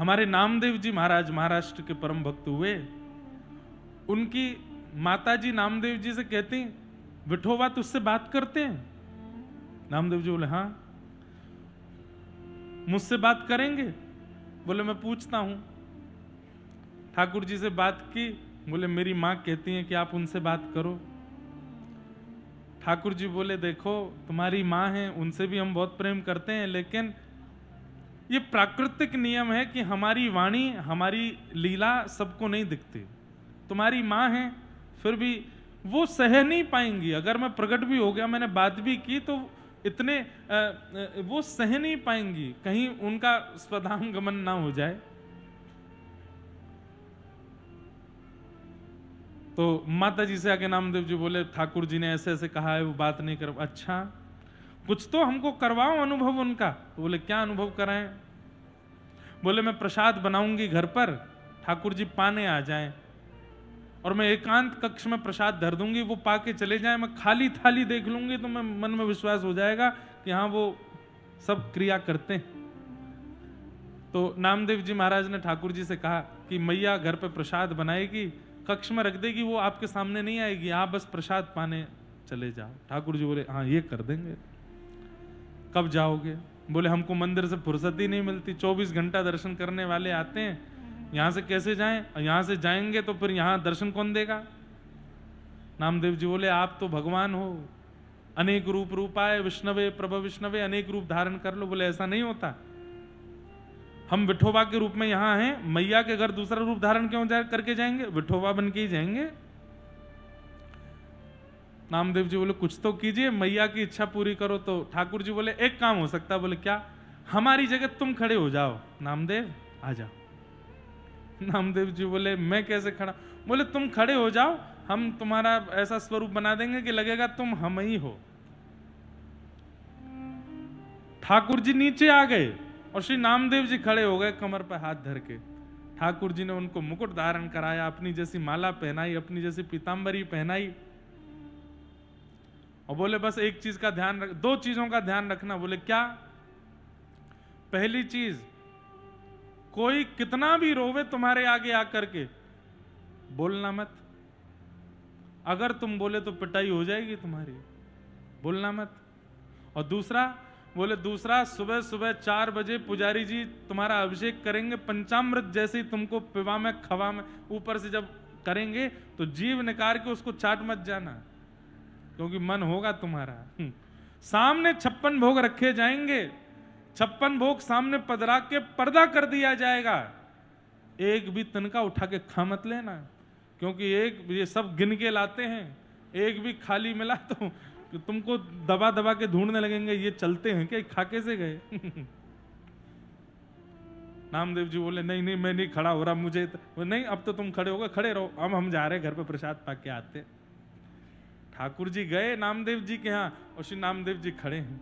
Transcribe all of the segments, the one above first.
हमारे नामदेव जी महाराज महाराष्ट्र के परम भक्त हुए, उनकी माताजी नामदेव जी से कहती, विठोबा तुझसे बात करते हैं? नामदेव जी बोले हाँ। मुझसे बात करेंगे? बोले मैं पूछता हूं। ठाकुर जी से बात की, बोले मेरी मां कहती है कि आप उनसे बात करो। ठाकुर जी बोले देखो तुम्हारी मां है, उनसे भी हम बहुत प्रेम करते हैं, लेकिन ये प्राकृतिक नियम है कि हमारी वाणी हमारी लीला सबको नहीं दिखती। तुम्हारी मां है, फिर भी वो सह नहीं पाएंगी। अगर मैं प्रकट भी हो गया, मैंने बात भी की, तो इतने वो सह नहीं पाएंगी, कहीं उनका स्वधाम गमन ना हो जाए। तो माता जी से आके नामदेव जी बोले ठाकुर जी ने ऐसे ऐसे कहा है, वो बात नहीं कर। अच्छा कुछ तो हमको करवाओ अनुभव उनका। तो बोले क्या अनुभव कराएं? बोले मैं प्रसाद बनाऊंगी घर पर, ठाकुर जी पाने आ जाएं और मैं एकांत कक्ष में प्रसाद धर दूंगी, वो पाके चले जाएं, मैं खाली थाली देख लूंगी तो मैं मन में विश्वास हो जाएगा कि हाँ वो सब क्रिया करते हैं। तो नामदेव जी महाराज ने ठाकुर जी से कहा कि मैया घर पे प्रसाद बनाएगी, कक्ष में रख देगी, वो आपके सामने नहीं आएगी, आप बस प्रसाद पाने चले जाओ। ठाकुर जी बोले हाँ ये कर देंगे। कब जाओगे? बोले हमको मंदिर से फुर्सत ही नहीं मिलती, 24 घंटा दर्शन करने वाले आते हैं, यहां से कैसे जाएं? यहां से जाएंगे तो फिर यहां दर्शन कौन देगा? नामदेव जी बोले आप तो भगवान हो, अनेक रूप रूपाए विष्णवे प्रभ विष्णवे, अनेक रूप धारण कर लो। बोले ऐसा नहीं होता, हम विठोबा के रूप में यहां हैं, मैया के घर दूसरा रूप धारण क्यों करके जाएंगे? विठोबा बन के ही जाएंगे। नामदेव जी बोले कुछ तो कीजिए, मैया की इच्छा पूरी करो। तो ठाकुर जी बोले एक काम हो सकता है। बोले क्या? हमारी जगह तुम खड़े हो जाओ, नामदेव आ जाओ। नामदेव जी बोले मैं कैसे खड़ा? बोले तुम खड़े हो जाओ, हम तुम्हारा ऐसा स्वरूप बना देंगे कि लगेगा तुम हम ही हो। ठाकुर जी नीचे आ गए और श्री नामदेव जी खड़े हो गए कमर पर हाथ धर के। ठाकुर जी ने उनको मुकुट धारण कराया, अपनी जैसी माला पहनाई, अपनी जैसी पीतांबरी पहनाई और बोले बस एक चीज का ध्यान रख, दो चीजों का ध्यान रखना। बोले क्या? पहली चीज, कोई कितना भी रोवे तुम्हारे आगे आकर के बोलना मत, अगर तुम बोले तो पिटाई हो जाएगी तुम्हारी, बोलना मत। और दूसरा, बोले दूसरा सुबह सुबह 4 बजे पुजारी जी तुम्हारा अभिषेक करेंगे, पंचामृत जैसे ही तुमको पिवा में खवा में ऊपर से जब करेंगे तो जीव निकाल के उसको चाट मत जाना, क्योंकि मन होगा तुम्हारा। सामने 56 भोग रखे जाएंगे, 56 भोग सामने पधरा के पर्दा कर दिया जाएगा, एक भी तिनका उठा के खा मत लेना, क्योंकि एक ये सब गिन के लाते हैं, एक भी खाली मिला तो तुमको दबा दबा के ढूंढने लगेंगे, ये चलते हैं क्या, खा कैसे गए? नामदेव जी बोले नहीं नहीं मैं नहीं खड़ा हो रहा, मुझे नहीं, अब तो तुम खड़े हो गए, खड़े रहो, अब हम जा रहे घर पे प्रसाद पाके आते। ठाकुर जी गए नामदेव जी के यहाँ और श्री नामदेव जी खड़े हैं।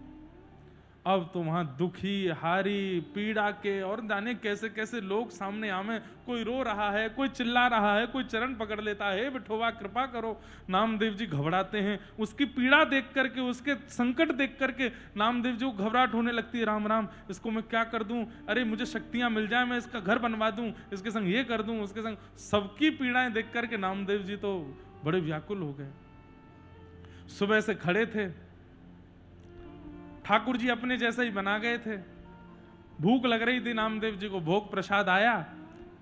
अब तो वहां दुखी हारी पीड़ा के और जाने कैसे कैसे लोग सामने आवे, कोई रो रहा है, कोई चिल्ला रहा है, कोई चरण पकड़ लेता है, विठोबा कृपा करो। नामदेव जी घबराते हैं, उसकी पीड़ा देख करके, उसके संकट देख करके नामदेव जी को घबराहट होने लगती है। राम राम, इसको मैं क्या कर दूं? अरे मुझे शक्तियां मिल जाए, मैं इसका घर बनवा दूं, इसके संग ये कर दूं, उसके संग। सबकी पीड़ाएं देख करके नामदेव जी तो बड़े व्याकुल हो गए। सुबह से खड़े थे, ठाकुर जी अपने जैसे ही बना गए थे, भूख लग रही थी नामदेव जी को, भोग प्रसाद आया,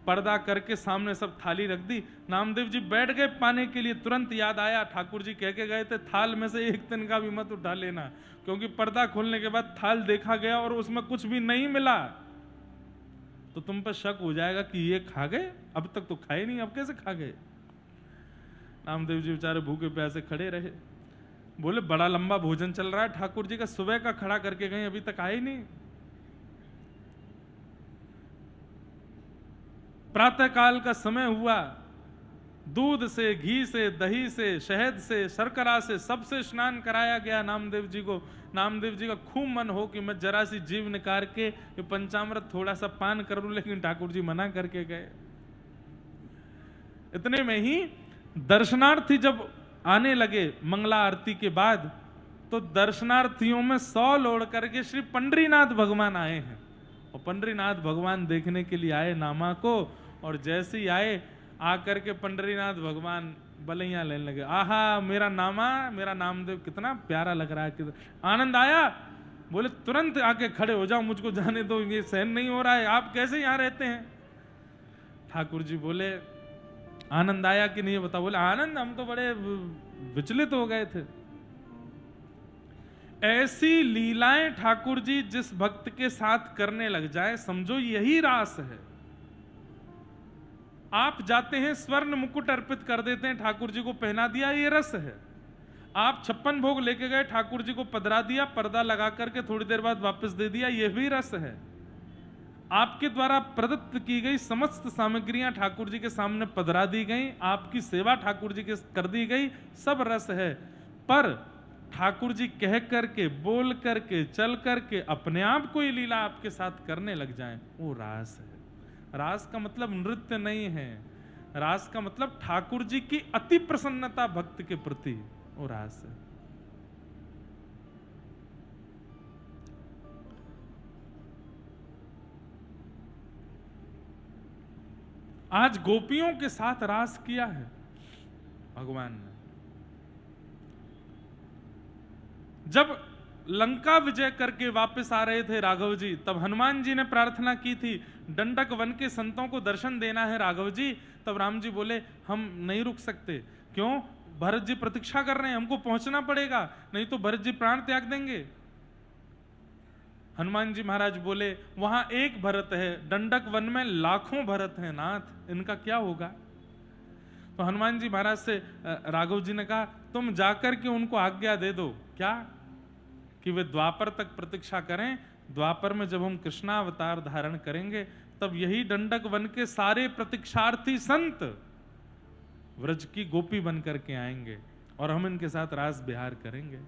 पर्दा करके सामने सब थाली रख दी, नामदेव जी बैठ गए पाने के लिए। तुरंत याद आया, ठाकुर जी कह के गए थे थाल में से एक तिनका भी मत उठा लेना, क्योंकि पर्दा खोलने के बाद थाल देखा गया और उसमें कुछ भी नहीं मिला तो तुम पर शक हो जाएगा कि ये खा गए, अब तक तो खाए नहीं, अब कैसे खा गए? नामदेव जी बेचारे भूखे प्यासे खड़े रहे। बोले बड़ा लंबा भोजन चल रहा है ठाकुर जी का, सुबह का खड़ा करके गए, अभी तक आए नहीं। प्रातः काल का समय हुआ, दूध से, घी से, दही से, शहद से, शर्करा से, सबसे स्नान कराया गया नामदेव जी को। नामदेव जी का खूब मन हो कि मैं जरा सी जीव निकाल के ये पंचामृत थोड़ा सा पान कर लूं, लेकिन ठाकुर जी मना करके गए। इतने में ही दर्शनार्थी जब आने लगे मंगला आरती के बाद, तो दर्शनार्थियों में 100 लोड़ करके श्री पंडरीनाथ भगवान आए हैं और पंडरीनाथ भगवान देखने के लिए आए नामा को, और जैसे ही आए आकर के पंडरीनाथ भगवान बलैया लेने लगे। आहा मेरा नामा, मेरा नामदेव कितना प्यारा लग रहा है, कितना आनंद आया। बोले तुरंत आके खड़े हो जाओ, मुझको जाने दो, ये सहन नहीं हो रहा है, आप कैसे यहाँ रहते हैं। ठाकुर जी बोले आनंद आया कि नहीं बता। बोले आनंद, हम तो बड़े विचलित हो गए थे। ऐसी लीलाएं ठाकुर जी जिस भक्त के साथ करने लग जाए, समझो यही रास है। आप जाते हैं स्वर्ण मुकुट अर्पित कर देते हैं, ठाकुर जी को पहना दिया, ये रस है। आप 56 भोग लेके गए, ठाकुर जी को पधरा दिया, पर्दा लगा करके थोड़ी देर बाद वापस दे दिया, यह भी रस है। आपके द्वारा प्रदत्त की गई समस्त सामग्रियां ठाकुर जी के सामने पधरा दी गई, आपकी सेवा ठाकुर जी के कर दी गई, सब रस है। पर ठाकुर जी कह करके, बोल करके, चल करके अपने आप कोई लीला आपके साथ करने लग जाएं, वो रास है। रास का मतलब नृत्य नहीं है, रास का मतलब ठाकुर जी की अति प्रसन्नता भक्त के प्रति, वो रास है। आज गोपियों के साथ रास किया है भगवान ने। जब लंका विजय करके वापस आ रहे थे राघव जी, तब हनुमान जी ने प्रार्थना की थी दंडक वन के संतों को दर्शन देना है राघव जी। तब राम जी बोले हम नहीं रुक सकते। क्यों? भरत जी प्रतीक्षा कर रहे हैं, हमको पहुंचना पड़ेगा, नहीं तो भरत जी प्राण त्याग देंगे। हनुमान जी महाराज बोले वहां एक भरत है, दंडक वन में लाखों भरत हैं नाथ, इनका क्या होगा। तो हनुमान जी महाराज से राघव जी ने कहा तुम जाकर के उनको आज्ञा दे दो, क्या कि वे द्वापर तक प्रतीक्षा करें। द्वापर में जब हम कृष्णावतार धारण करेंगे, तब यही दंडक वन के सारे प्रतीक्षार्थी संत व्रज की गोपी बन करके आएंगे और हम इनके साथ रास विहार करेंगे।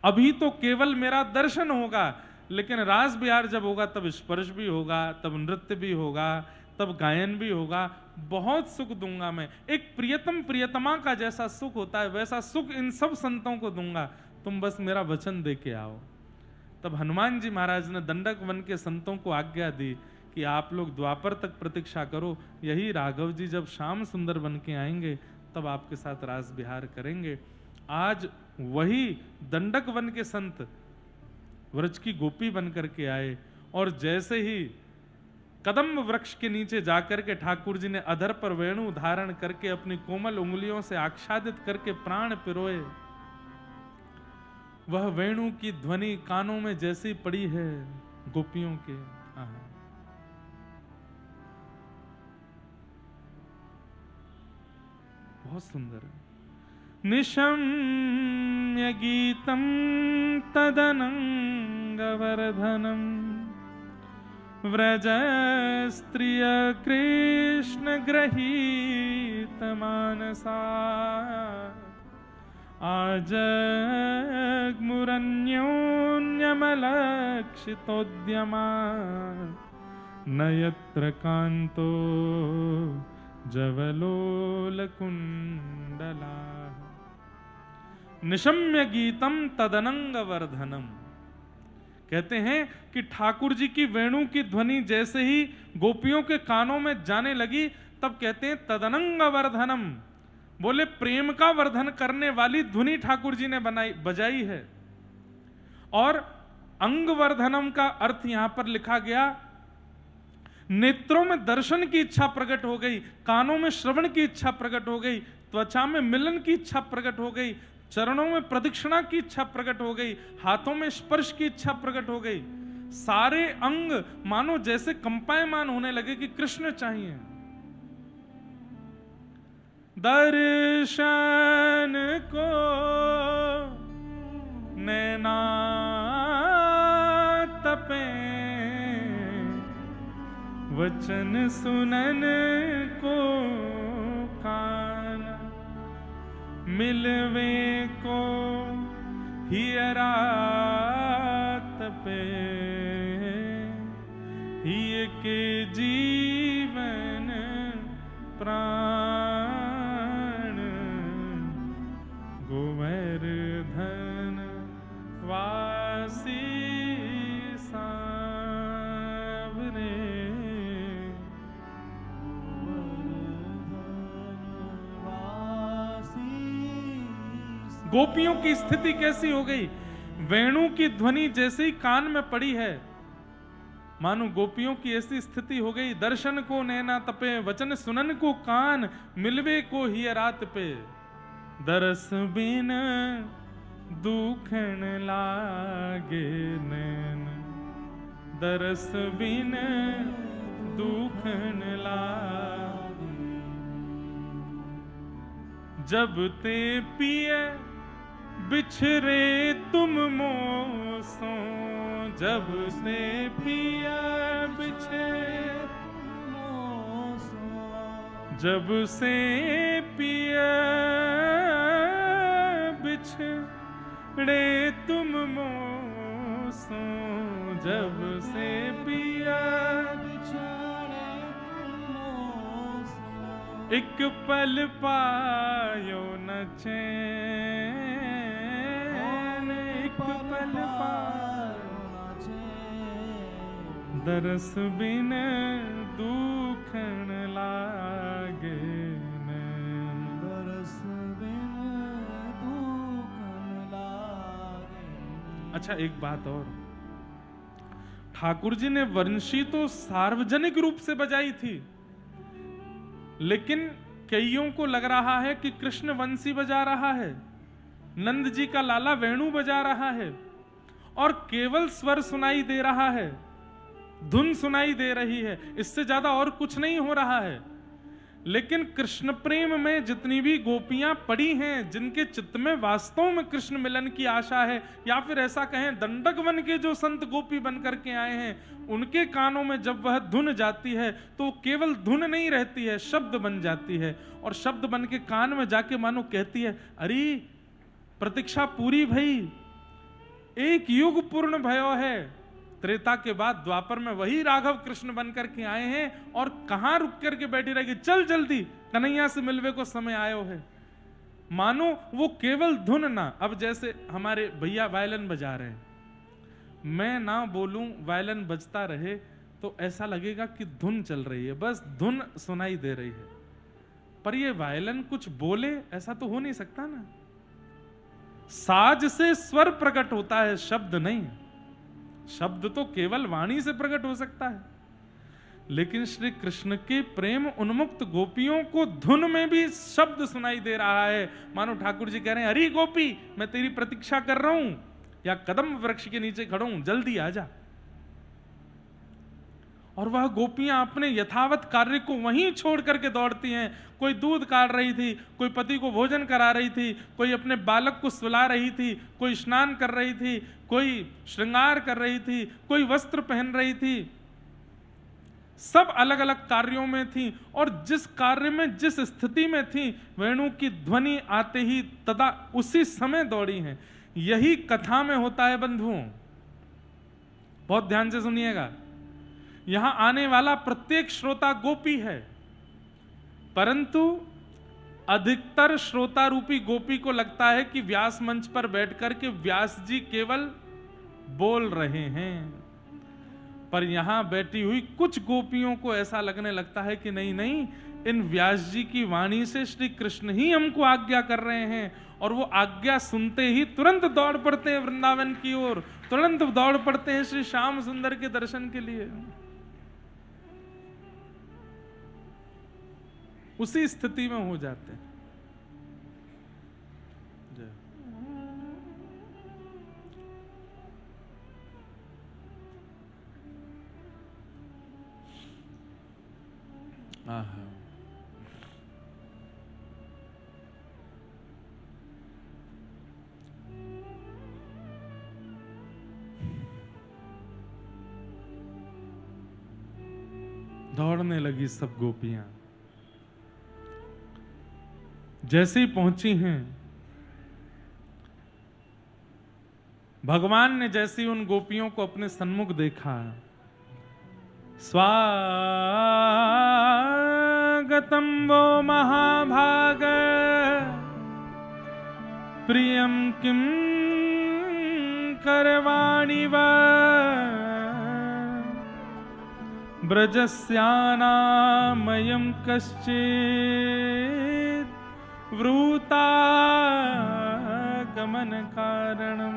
अभी तो केवल मेरा दर्शन होगा, लेकिन रास विहार जब होगा तब स्पर्श भी होगा, तब नृत्य भी होगा, तब गायन भी होगा, बहुत सुख दूंगा मैं। एक प्रियतम प्रियतमा का जैसा सुख होता है, वैसा सुख इन सब संतों को दूंगा, तुम बस मेरा वचन दे के आओ। तब हनुमान जी महाराज ने दंडक वन के संतों को आज्ञा दी कि आप लोग द्वापर तक प्रतीक्षा करो, यही राघव जी जब श्याम सुंदर बन के आएंगे तब आपके साथ रास विहार करेंगे। आज वही दंडक वन के संत व्रज की गोपी बन करके आए, और जैसे ही कदम्ब वृक्ष के नीचे जाकर के ठाकुर जी ने अधर पर वेणु धारण करके अपनी कोमल उंगलियों से आच्छादित करके प्राण पिरोए, वह वेणु की ध्वनि कानों में जैसी पड़ी है गोपियों के, बहुत सुंदर। निशम्य गीतम तदनंगवर्धनम व्रज स्त्रिय कृष्ण गृहीत मानसा आजग्मुरन्योन्यमलक्षितोद्यमा न यत्र कान्तो जवलोलकुण्डला। निशम्य गीतम तदनंग वर्धनम, कहते हैं कि ठाकुर जी की वेणु की ध्वनि जैसे ही गोपियों के कानों में जाने लगी, तब कहते हैं तदनंग वर्धनम, बोले प्रेम का वर्धन करने वाली ध्वनि ठाकुर जी ने बजाई है। और अंग वर्धनम का अर्थ यहां पर लिखा गया, नेत्रों में दर्शन की इच्छा प्रकट हो गई, कानों में श्रवण की इच्छा प्रकट हो गई, त्वचा में मिलन की इच्छा प्रकट हो गई, चरणों में प्रदक्षिणा की इच्छा प्रकट हो गई, हाथों में स्पर्श की इच्छा प्रकट हो गई। सारे अंग मानो जैसे कंपायमान होने लगे कि कृष्ण चाहिए। दर्शन को नैना तपे, वचन सुनन को कान, मिलवे को हियरा तपे, हिय के जीवन प्राण, गोवर्धन वासी सांवरे गोपियों की स्थिति कैसी हो गई। वेणु की ध्वनि जैसे ही कान में पड़ी है, मानो गोपियों की ऐसी स्थिति हो गई, दर्शन को नैना तपे, वचन सुनन को कान, मिलवे को ही रात पे, दरस बिन दुखन लागे नैन, दरस बिन दुखन लागे। जब ते पिए बिछरे तुम मोसो, जब से पिया बिछरे मोसो, जब से पिया बिछड़े तुम मोसो, जब से पिया बिछड़े मोसो, एक पल पायो न चैन, एक पल पायो न चैन, दरस बिन दुखन लागे नैन, दरस बिन दुखन लागे। अच्छा, एक बात और, ठाकुर जी ने वंशी तो सार्वजनिक रूप से बजाई थी, लेकिन कईयों को लग रहा है कि कृष्ण वंशी बजा रहा है, नंद जी का लाला वेणु बजा रहा है, और केवल स्वर सुनाई दे रहा है, धुन सुनाई दे रही है, इससे ज्यादा और कुछ नहीं हो रहा है। लेकिन कृष्ण प्रेम में जितनी भी गोपियां पड़ी हैं, जिनके चित्त में वास्तव में कृष्ण मिलन की आशा है, या फिर ऐसा कहें दंडक वन के जो संत गोपी बन करके आए हैं, उनके कानों में जब वह धुन जाती है तो केवल धुन नहीं रहती है, शब्द बन जाती है, और शब्द बन के कान में जाके मानो कहती है, अरे प्रतीक्षा पूरी भई, एक युग पूर्ण भयो है। त्रेता के बाद द्वापर में वही राघव कृष्ण बनकर के आए हैं, और कहां रुक करके बैठी रहेगी, चल जल्दी कन्हैया से मिलवे को समय आयो है। मानो वो केवल धुन ना, अब जैसे हमारे भैया वायलिन बजा रहे हैं, मैं ना बोलूं वायलिन बजता रहे तो ऐसा लगेगा कि धुन चल रही है, बस धुन सुनाई दे रही है, पर ये वायलिन कुछ बोले ऐसा तो हो नहीं सकता ना। साज से स्वर प्रकट होता है, शब्द नहीं। शब्द तो केवल वाणी से प्रकट हो सकता है, लेकिन श्री कृष्ण के प्रेम उन्मुक्त गोपियों को धुन में भी शब्द सुनाई दे रहा है। मानो ठाकुर जी कह रहे हैं, अरे गोपी मैं तेरी प्रतीक्षा कर रहा हूं, या कदम वृक्ष के नीचे खड़ा हूं, जल्दी आजा। और वह गोपियां अपने यथावत कार्य को वहीं छोड़ करके दौड़ती हैं। कोई दूध काट रही थी, कोई पति को भोजन करा रही थी, कोई अपने बालक को सुला रही थी, कोई स्नान कर रही थी, कोई श्रृंगार कर रही थी, कोई वस्त्र पहन रही थी, सब अलग अलग कार्यों में थी, और जिस कार्य में जिस स्थिति में थी, वेणु की ध्वनि आते ही तदा उसी समय दौड़ी हैं। यही कथा में होता है बंधुओं, बहुत ध्यान से सुनिएगा। यहां आने वाला प्रत्येक श्रोता गोपी है, परंतु अधिकतर श्रोता रूपी गोपी को लगता है कि व्यास मंच पर बैठकर के व्यास जी केवल बोल रहे हैं, पर यहां बैठी हुई कुछ गोपियों को ऐसा लगने लगता है कि नहीं नहीं, इन व्यास जी की वाणी से श्री कृष्ण ही हमको आज्ञा कर रहे हैं, और वो आज्ञा सुनते ही तुरंत दौड़ पड़ते हैं वृंदावन की ओर, तुरंत दौड़ पड़ते हैं श्री श्याम सुंदर के दर्शन के लिए। उसी स्थिति में हो जाते हैं। दौड़ने लगी सब गोपियां। जैसे ही पहुंची हैं, भगवान ने जैसे ही उन गोपियों को अपने सन्मुख देखा, स्वागतम वो महाभाग प्रियम किम करवाणि वा ब्रजस्यानामयं कश्चित् वृता गमन कारणम।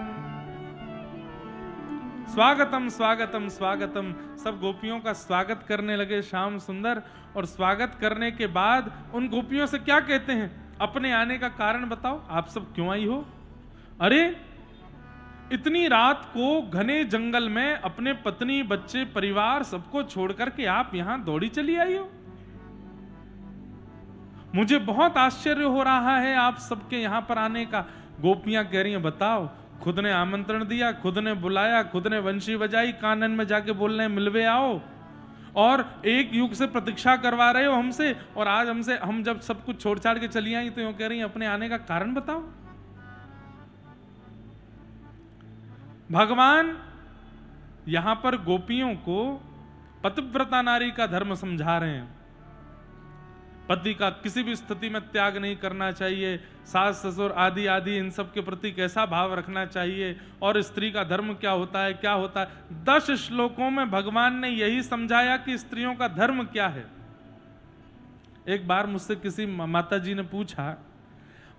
स्वागतम स्वागतम स्वागतम। सब गोपियों का स्वागत करने लगे श्याम सुंदर। और स्वागत करने के बाद उन गोपियों से क्या कहते हैं, अपने आने का कारण बताओ, आप सब क्यों आई हो? अरे इतनी रात को घने जंगल में अपने पत्नी बच्चे परिवार सबको छोड़ करके आप यहां दौड़ी चली आई हो। मुझे बहुत आश्चर्य हो रहा है आप सबके यहां पर आने का। गोपियां कह रही हैं, बताओ, खुद ने आमंत्रण दिया, खुद ने बुलाया, खुद ने वंशी बजाई, कानन में जाके बोल रहे हैं मिलवे आओ, और एक युग से प्रतीक्षा करवा रहे हो हमसे, और आज हम जब सब कुछ छोड़ छाड़ के चली आई तो यूं कह रही हैं अपने आने का कारण बताओ। भगवान यहां पर गोपियों को पतिव्रता नारी का धर्म समझा रहे हैं। पति का किसी भी स्थिति में त्याग नहीं करना चाहिए, सास ससुर आदि आदि इन सब के प्रति कैसा भाव रखना चाहिए, और स्त्री का धर्म क्या होता है, क्या होता है। 10 श्लोकों में भगवान ने यही समझाया कि स्त्रियों का धर्म क्या है। एक बार मुझसे किसी माता जी ने पूछा,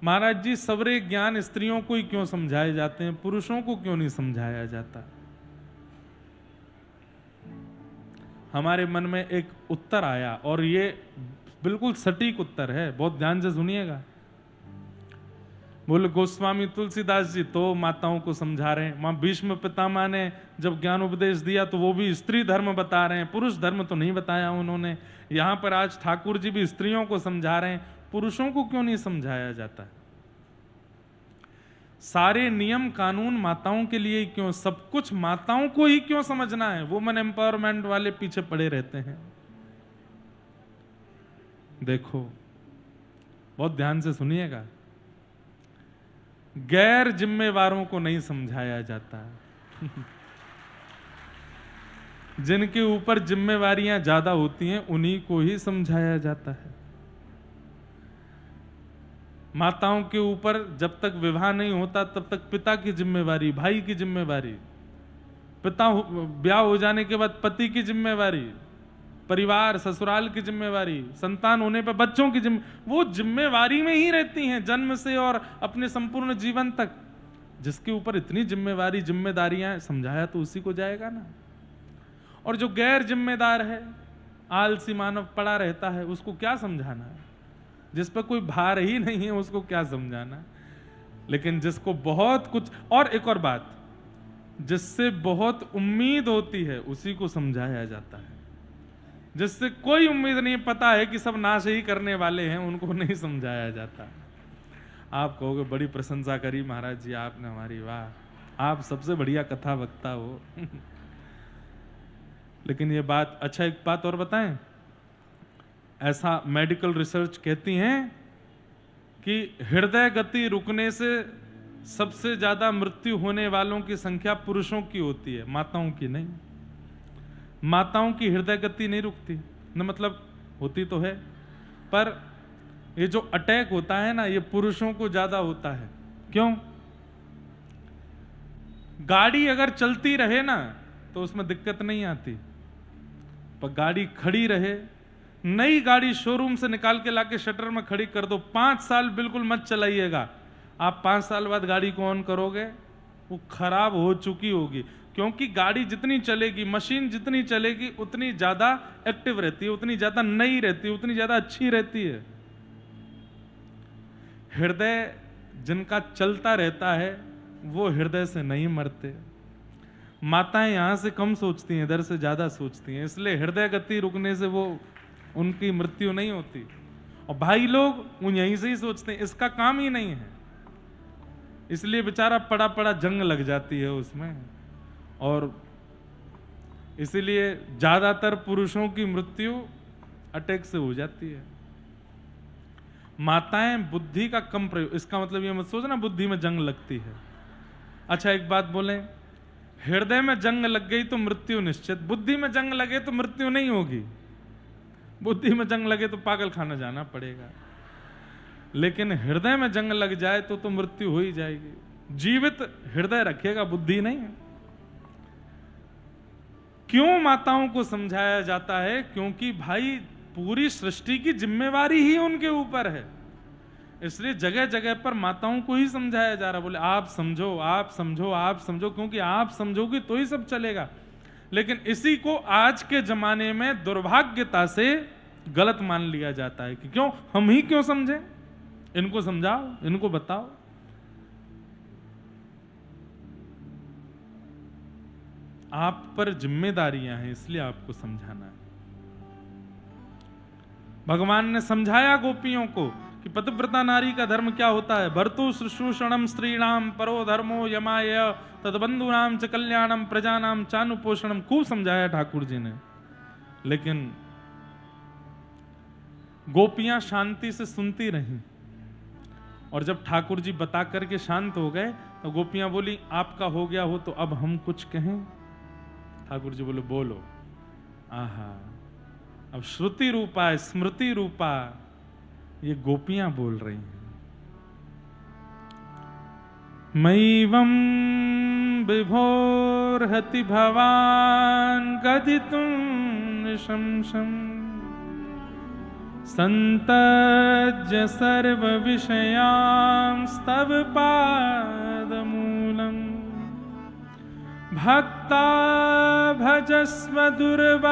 महाराज जी सवरे ज्ञान स्त्रियों को ही क्यों समझाए जाते हैं, पुरुषों को क्यों नहीं समझाया जाता? हमारे मन में एक उत्तर आया, और ये बिल्कुल सटीक उत्तर है, बहुत ध्यान से सुनिएगा। बोले गोस्वामी तुलसीदास जी तो माताओं को समझा रहे हैं, मां भीष्म पितामह ने जब ज्ञान उपदेश दिया तो वो भी स्त्री धर्म बता रहे हैं, पुरुष धर्म तो नहीं बताया उन्होंने। यहां पर आज ठाकुर जी भी स्त्रियों को समझा रहे हैं, पुरुषों को क्यों नहीं समझाया जाता? सारे नियम कानून माताओं के लिए क्यों, सब कुछ माताओं को ही क्यों समझना है? वुमेन एम्पावरमेंट वाले पीछे पड़े रहते हैं। देखो बहुत ध्यान से सुनिएगा, गैर जिम्मेवारों को नहीं समझाया जाता जिनके ऊपर जिम्मेवारियां ज्यादा होती हैं उन्हीं को ही समझाया जाता है। माताओं के ऊपर जब तक विवाह नहीं होता तब तक पिता की जिम्मेवारी, भाई की जिम्मेवारी, पिता ब्याह हो जाने के बाद पति की जिम्मेवारी, परिवार ससुराल की जिम्मेवारी, संतान होने पर बच्चों की वो जिम्मेवारी में ही रहती हैं जन्म से और अपने संपूर्ण जीवन तक। जिसके ऊपर इतनी जिम्मेवारी जिम्मेदारियां, समझाया तो उसी को जाएगा ना। और जो गैर जिम्मेदार है, आलसी मानव पड़ा रहता है, उसको क्या समझाना है? जिस पर कोई भार ही नहीं है उसको क्या समझाना? लेकिन जिसको बहुत कुछ, और एक और बात, जिससे बहुत उम्मीद होती है उसी को समझाया जाता है। जिससे कोई उम्मीद नहीं, पता है कि सब नाश ही करने वाले हैं, उनको नहीं समझाया जाता। आप कहोगे बड़ी प्रशंसा करी महाराज जी आपने हमारी, वाह आप सबसे बढ़िया कथा वक्ता हो लेकिन ये बात, अच्छा एक बात और बताएं, ऐसा मेडिकल रिसर्च कहती हैं कि हृदय गति रुकने से सबसे ज्यादा मृत्यु होने वालों की संख्या पुरुषों की होती है, माताओं की नहीं। माताओं की हृदय गति नहीं रुकती, न मतलब होती तो है, पर ये जो अटैक होता है ना, ये पुरुषों को ज्यादा होता है। क्यों? गाड़ी अगर चलती रहे ना तो उसमें दिक्कत नहीं आती, पर गाड़ी खड़ी रहे, नई गाड़ी शोरूम से निकाल के लाके शटर में खड़ी कर दो, 5 साल बिल्कुल मत चलाइएगा। आप 5 साल बाद गाड़ी को ऑन करोगे वो खराब हो चुकी होगी, क्योंकि गाड़ी जितनी चलेगी, मशीन जितनी चलेगी उतनी ज्यादा एक्टिव रहती है, उतनी ज्यादा नई रहती है, उतनी ज्यादा अच्छी रहती है। हृदय जिनका चलता रहता है वो हृदय से नहीं मरते। माताएं यहां से कम सोचती हैं, इधर से ज्यादा सोचती हैं, इसलिए हृदय गति रुकने से वो उनकी मृत्यु नहीं होती। और भाई लोग उन यहीं से ही सोचते हैं, इसका काम ही नहीं है, इसलिए बेचारा पड़ा पड़ा जंग लग जाती है उसमें। और इसीलिए ज्यादातर पुरुषों की मृत्यु अटैक से हो जाती है। माताएं बुद्धि का कम प्रयोग, इसका मतलब ये मत सोचना बुद्धि में जंग लगती है। अच्छा एक बात बोलें, हृदय में जंग लग गई तो मृत्यु निश्चित, बुद्धि में जंग लगे तो मृत्यु नहीं होगी। बुद्धि में जंग लगे तो पागल खाना जाना पड़ेगा, लेकिन हृदय में जंग लग जाए तो मृत्यु हो ही जाएगी। जीवित हृदय रखेगा, बुद्धि नहीं। क्यों माताओं को समझाया जाता है? क्योंकि भाई पूरी सृष्टि की जिम्मेवारी ही उनके ऊपर है। इसलिए जगह जगह पर माताओं को ही समझाया जा रहा, बोले आप समझो, आप समझो, आप समझो, क्योंकि आप समझोगे तो ही सब चलेगा। लेकिन इसी को आज के जमाने में दुर्भाग्यता से गलत मान लिया जाता है कि क्यों, हम ही क्यों समझें, इनको समझाओ, इनको बताओ। आप पर जिम्मेदारियां हैं, इसलिए आपको समझाना है। भगवान ने समझाया गोपियों को कि पतिव्रता नारी का धर्म क्या होता है। भर्तु शुश्रूषणम स्त्रीणाम परो धर्मो यमाय तदबंधुनाम च कल्याणम प्रजानाम चानुपोषणम, खूब समझाया ठाकुर जी ने। लेकिन गोपियां शांति से सुनती रहीं, और जब ठाकुर जी बता करके शांत हो गए तो गोपियां बोली आपका हो गया हो तो अब हम कुछ कहें। ठाकुर जी बोले बोलो। आहा, अब श्रुति रूपा स्मृति रूपा ये गोपियां बोल रही हैं। मैवं विभोर्हति भवान् कथितुं निशंसम् संतज्य सर्व विषयांस्तव पादमूलम् भक्ता भजस्व दुर्वाग्रहमान्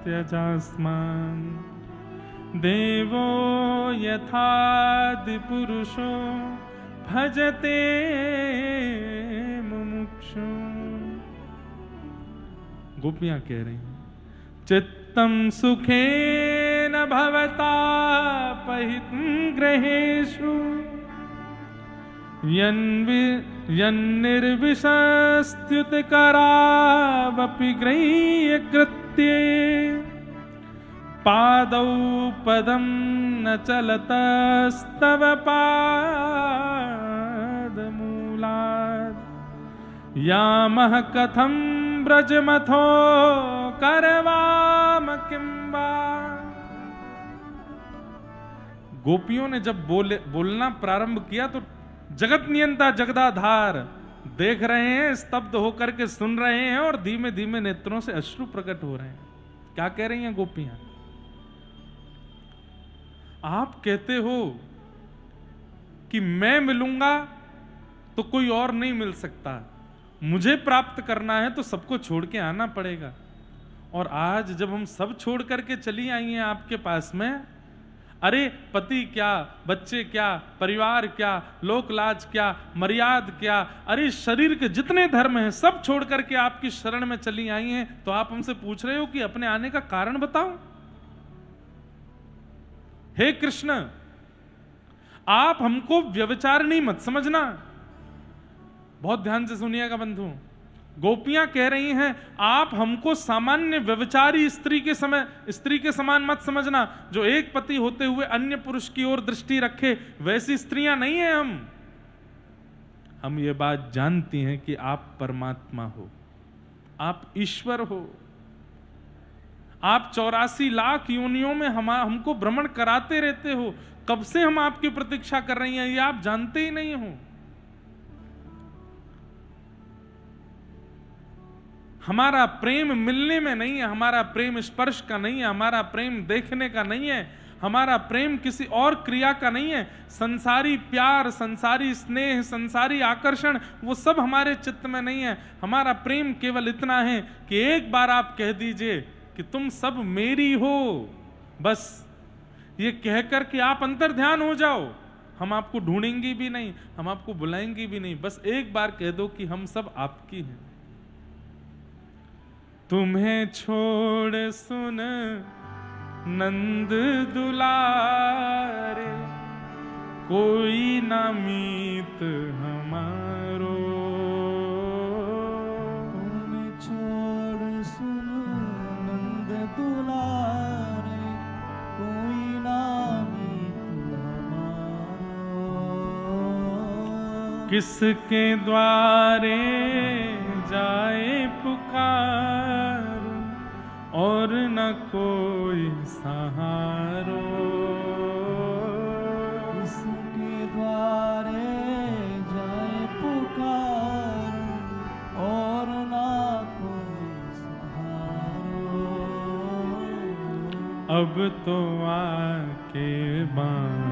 त्यजास्मान् देवो यथादिपुरुषो भजते मुमुक्षु। गोपियां कह रही हैं चित्तं सुखेन भवता पहितं ग्रहेषु यन्निर्विशस्त्युतकरावपि गृह्य कृत्ये पादौ पदं न चलतस्तव पादमूलात् यामः कथं ब्रजमथो करवाम किं वा। गोपियों ने जब बोलना प्रारंभ किया तो जगत नियंता जगदाधार देख रहे हैं, स्तब्ध होकर के सुन रहे हैं, और धीमे धीमे नेत्रों से अश्रु प्रकट हो रहे हैं। क्या कह रही हैं गोपियां? आप कहते हो कि मैं मिलूंगा तो कोई और नहीं मिल सकता, मुझे प्राप्त करना है तो सबको छोड़ के आना पड़ेगा। और आज जब हम सब छोड़ करके चली आई हैं आपके पास में, अरे पति क्या, बच्चे क्या, परिवार क्या, लोकलाज क्या, मर्याद क्या, अरे शरीर के जितने धर्म हैं सब छोड़ करके आपकी शरण में चली आई हैं, तो आप हमसे पूछ रहे हो कि अपने आने का कारण बताओ। हे कृष्ण, आप हमको व्यभिचारिणी मत समझना। बहुत ध्यान से सुनिएगा बंधु। गोपियां कह रही हैं आप हमको सामान्य व्यभिचारी स्त्री के समान मत समझना, जो एक पति होते हुए अन्य पुरुष की ओर दृष्टि रखे, वैसी स्त्रियां नहीं हैं हम ये बात जानती हैं कि आप परमात्मा हो, आप ईश्वर हो, आप 84 लाख योनियों में हमको भ्रमण कराते रहते हो। कब से हम आपकी प्रतीक्षा कर रही हैं ये आप जानते ही नहीं हो। हमारा प्रेम मिलने में नहीं है, हमारा प्रेम स्पर्श का नहीं है, हमारा प्रेम देखने का नहीं है, हमारा प्रेम किसी और क्रिया का नहीं है। संसारी प्यार, संसारी स्नेह, संसारी आकर्षण, वो सब हमारे चित्त में नहीं है। हमारा प्रेम केवल इतना है कि एक बार आप कह दीजिए कि तुम सब मेरी हो, बस ये कहकर के आप अंतर ध्यान हो जाओ। हम आपको ढूंढेंगे भी नहीं, हम आपको बुलाएंगे भी नहीं, बस एक बार कह दो कि हम सब आपकी हैं। तुम्हें छोड़ सुन नंद दुलारे, कोई ना मीत हमारो। तुम्हें छोड़ सुन नंद दुलारे, कोई ना मीत हमारो। किसके द्वारे जाए पुकार, और न कोई सहारो। किसके द्वारे जाए पुकार, और न कोई सहारो। अब तो आके बांध